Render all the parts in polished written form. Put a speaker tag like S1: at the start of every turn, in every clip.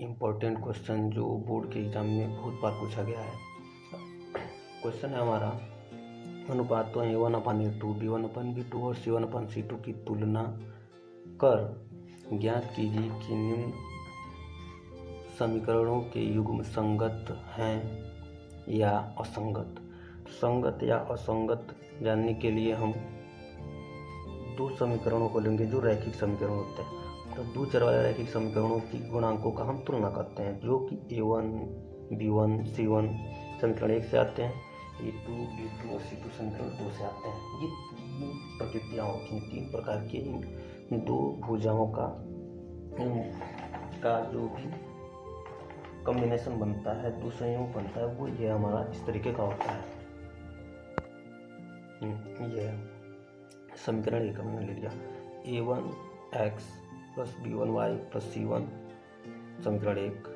S1: Important question जो board के exam में बहुत बार पूछा गया है। क्वेश्चन है हमारा, अनुपातों A1/A2, B1/B2 और C1/C2 की तुलना कर ज्ञात कीजिए कि निम्न समीकरणों के युग्म संगत हैं या असंगत। संगत या असंगत जानने के लिए हम दो समीकरणों को लेंगे जो रैखिक समीकरण होते हैं। तो दो चर वाले रैखिक समीकरणों की गुणांकों का हम तुलना करते हैं, जो कि A1, B1, C1 समीकरण 1 से आते हैं, A2, B2 और C2 समीकरण 2 से आते हैं। ये तीन प्रकृतियाँ होती हैं, तीन प्रकार के इन दो भुजाओं का जो भी कॉम्बिनेशन बनता है, दो संयोग बनता है, वो ये हमारा इस तरीके का होता है। ये समीकरण एक हमने ले लिया, A1x + B1y + C1 समीकरण 1।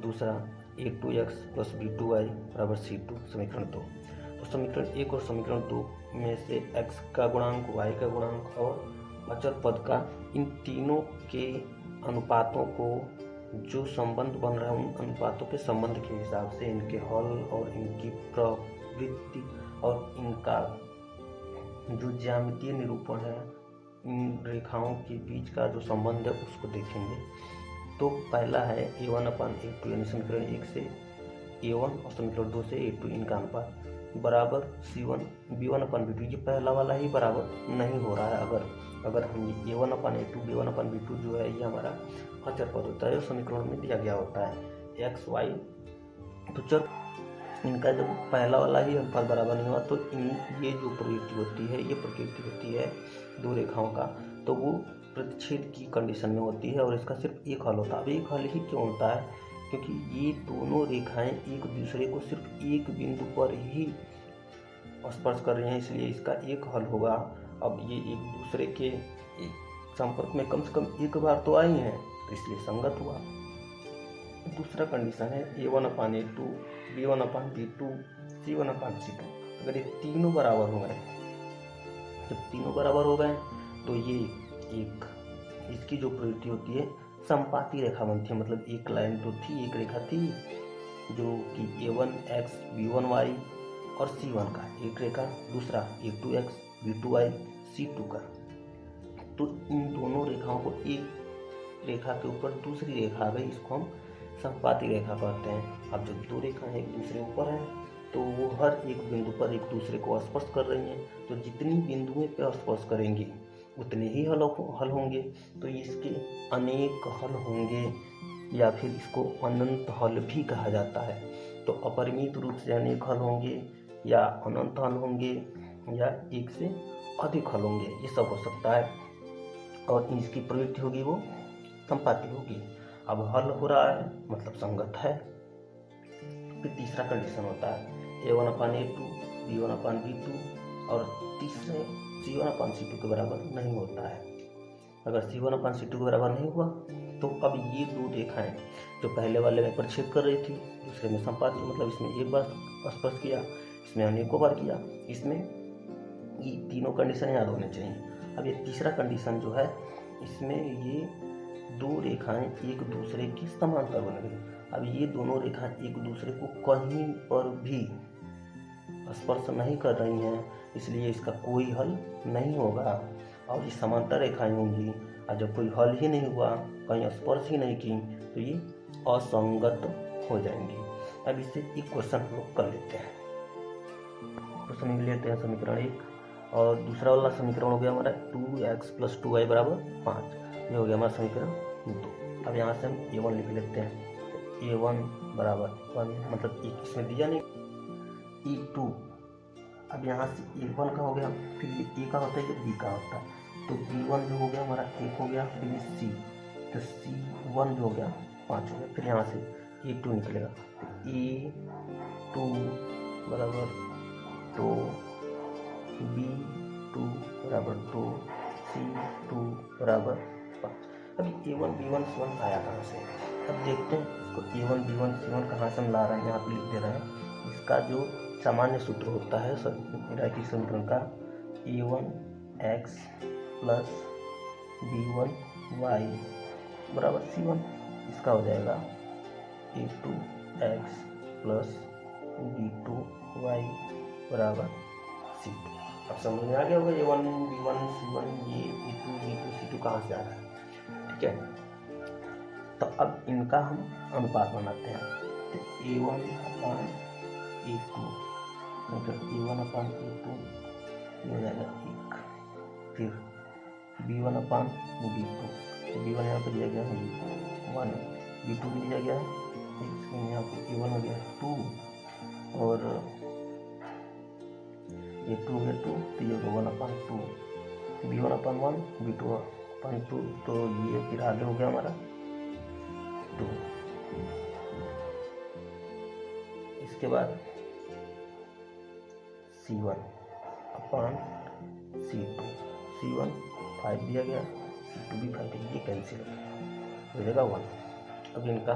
S1: दूसरा A2x + B2y = C2 समीकरण 2। तो समीकरण 1 और समीकरण 2 में से x का गुणांक, y का गुणांक और अचर पद का, इन तीनों के अनुपातों को जो संबंध बन रहा है, उन अनुपातों के संबंध के हिसाब से इनके हल और इनकी प्रवृत्ति और इनका जो ज्यामितीय निरूपण है, इन रेखाओं के बीच का जो संबंध है उसको देखेंगे। तो पहला है A1/A2 यानी समीकरण 1 से A1 और समीकरण 2 से A2, इनका अनुपात बराबर C1 B1/B2। ये पहला वाला ही बराबर नहीं हो रहा है। अगर हम ये A1/A2 B1/B2 जो है ये हमारा अचर पद होता है, समीकरण में दिया गया होता है x y। तो चर इनका जब पहला वाला ही अनुपात बराबर नहीं हुआ तो ये जो प्रवृत्ति होती है, ये प्रकृति होती है दो रेखाओं का, तो वो प्रतिच्छेद की कंडीशन में होती है और इसका सिर्फ एक हल होता है। अब एक हल ही क्यों होता है? क्योंकि ये दोनों रेखाएं एक दूसरे को सिर्फ एक बिंदु पर ही स्पर्श कर रही हैं, इसलिए इसका एक हल होगा। अब ये एक दूसरे के संपर्क में कम से कम एक बार तो आई हैं, तो इसलिए संगत हुआ। दूसरा कंडीशन है A1/A2 B1/B2 C1/C2। अगर ये तीनों बराबर हो गए, जब तीनों बराबर हो गए तो ये एक, इसकी जो प्रवृत्ति होती है संपाती रेखा बनती है। मतलब एक लाइन तो थी, एक रेखा थी जो कि A1x B1y और C1 का एक रेखा, दूसरा A2x B2y C2 का। तो इन दोनों रेखाओं को एक रेखा के ऊपर दूसरी रेखा आ गई, इसको हम संपाती रेखा कहते हैं। अब जब दो रेखाएं एक दूसरे ऊपर हैं तो वो हर एक बिंदु पर एक दूसरे को स्पर्श कर रही हैं, तो जितनी बिंदुओं पर स्पर्श करेंगी उतने ही हल होंगे। तो इसके अनेक हल होंगे या फिर इसको अनंत हल भी कहा जाता है। तो अपरिमित रूप से अनेक हल होंगे या अनंत हल होंगे या एक से अधिक हल होंगे, ये सब हो सकता है। और इसकी प्रवृत्ति होगी वो संपाती होगी। अब हल हो रहा है मतलब संगत है। फिर तीसरा कंडीशन होता है A1/A2 B1/B2 और तीसरे C1/C2 के बराबर नहीं होता है। अगर C1/C2 के बराबर नहीं हुआ तो अब ये दो रेखाएं जो पहले वाले में परिच्छेद कर रही थी, दूसरे में संपाती, मतलब इसमें एक बार स्पर्श किया, इसमें अनेकों बार किया, इसमें ये तीनों कंडीशन याद होने चाहिए। अब ये तीसरा कंडीशन जो है, इसमें ये दो रेखाएं एक दूसरे की समांतर बन गई। अब ये दोनों रेखाएं एक दूसरे को कहीं पर भी स्पर्श नहीं कर रही हैं, इसलिए इसका कोई हल नहीं होगा और ये समांतर रेखाएं होंगी। और जब कोई हल ही नहीं हुआ, कहीं स्पर्श ही नहीं की, तो ये असंगत हो जाएंगी। अब इससे एक क्वेश्चन हम लोग कर लेते हैं। तो समझ लेते हैं समीकरण 1 और दूसरा वाला समीकरण हो गया हमारा 2x + 2y = 5। ये हो गया हमारा समीकरण 2। अब यहाँ से हम A1 लिख लेते हैं। A1 = 1, मतलब एक इसमें दिया नहीं, E2। अब यहाँ से A1 का हो गया, फिर ये A का होता है, ये B का होता है। तो B1 जो हो गया हमारा 1 हो गया, फिर ये C, तो C1 जो हो गया 5 हो गया। फिर यहाँ से A2 निकलेगा, तो A2 = 2, B2 = 2, C2 = 5। अब A1 B1 C1 आया कहाँ से? अब देखते हैं इसको A1 B1 C1 कहाँ से हम ला रहे हैं, यहाँ पे लिख दे रहे हैं। इसका जो सामान्य सूत्र होता है रैखिक समीकरण का, A1x + B1y = C1। इसका हो जाएगा a2x प्लस b2y बराबर c2। अब समझ में आ गया होगा a1 b1 c1 ये a2 b2 c2 कहाँ से आ रहा है, ठीक है। तो अब इनका हम अनुपात बनाते हैं। तो a1 अपान a2 मतलब a1 अपान a2 ये हो जाएगा 1, फिर b1 अपान b2, b1 यहाँ पर दिया गया है 1, b2 भी दिया गया है, इसमें यहाँ पर a1 हो गया 2 और ये 2 है 2 तो ये 1 अपान 2, b1 अपान 1 b2 अपान 2, तो ये फिर आगे हो गया हमारा 2। इसके बाद c1 अपान c2, c1 5 दिया गया, c2 भी 5, ये कैंसिल हो जाएगा 1। अब इनका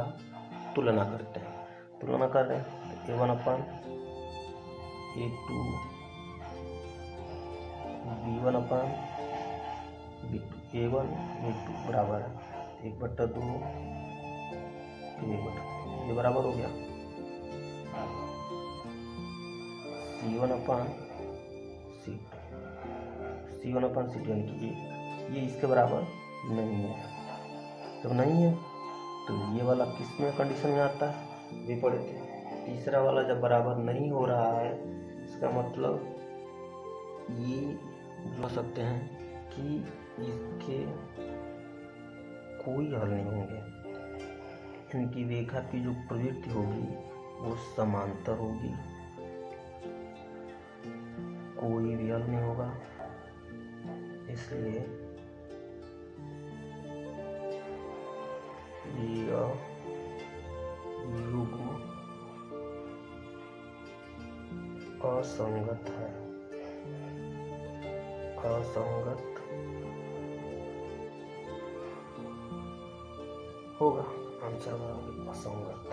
S1: तुलना करते हैं, तुलना कर रहे हैं तो a1 अपान a2 b1 अपान b2, a1 a2 बराबर है 1/2 ये बराबर हो गया c1 अपान c2, c1 अपान c2 यानी कि ये इसके बराबर नहीं है। जब नहीं है तो ये वाला किस में कंडीशन में आता है, भी पढ़े थे। तीसरा वाला जब बराबर नहीं हो रहा है इसका मतलब ये बोल सकते हैं कि इसके कोई हल नहीं होंगे, इनकी रेखा की जो प्रवृत्ति होगी वो समांतर होगी, कोई भी हल नहीं होगा। इसलिए यह युग्म असंगत है, असंगत होगा, आंसर बराबर असंगत।